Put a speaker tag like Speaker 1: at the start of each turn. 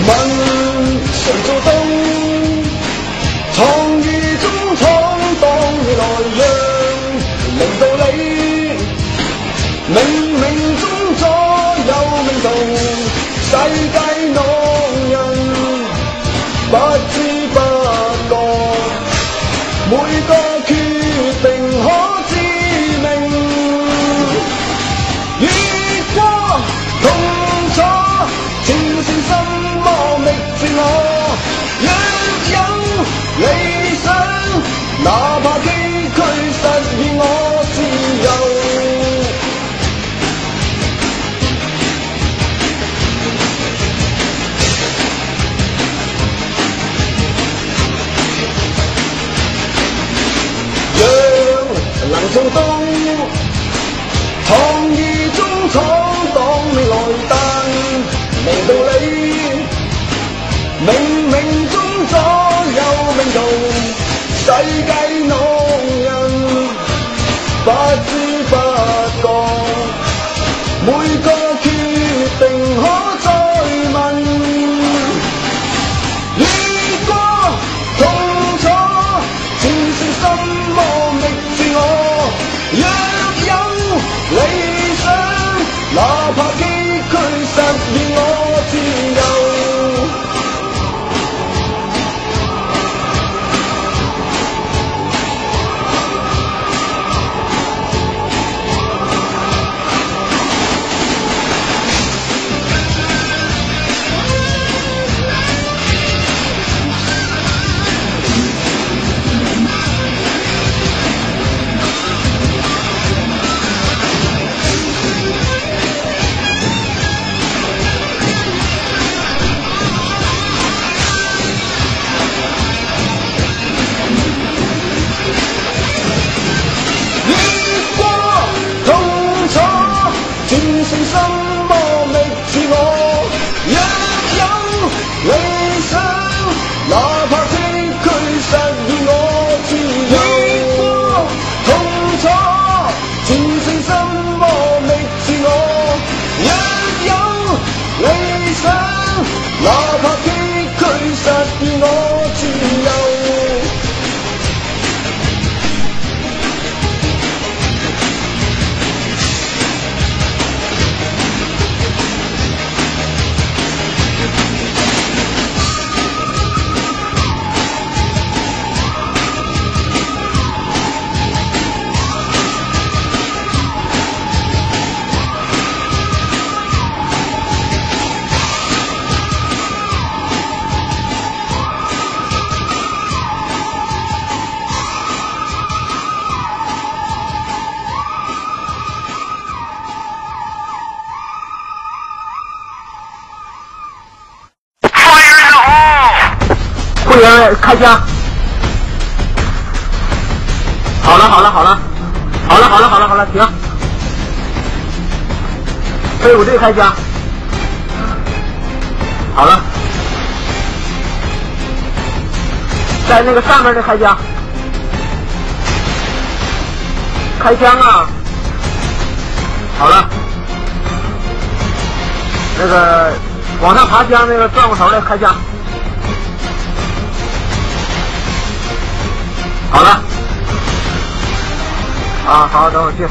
Speaker 1: 问谁做东？藏于中闯荡未来让明道理，冥冥中左右命途，世界浪人不知不覺，每個決定可致命。越過痛楚，戰勝心魔覓自我。若有理想，哪怕崎嶇實現我自由。讓能做到創意中闖蕩未來，但明道理，冥冥中左右命途，世界浪人不知不覺，每個決定可再問。越過痛楚，戰勝心魔覓自我。若有理想，哪怕崎嶇實現我自由。戰勝心魔覓自我，若有理想，哪怕崎嶇實現我自由。越過痛楚，戰勝心魔覓自我。若有理想，哪怕崎嶇實現我自由。
Speaker 2: 会员开枪！好了，停！飞虎队开枪！好了，在那个上面的开枪！开枪啊！好了，那个往上爬枪那个转过头来开枪！好了，啊，好，等会儿去。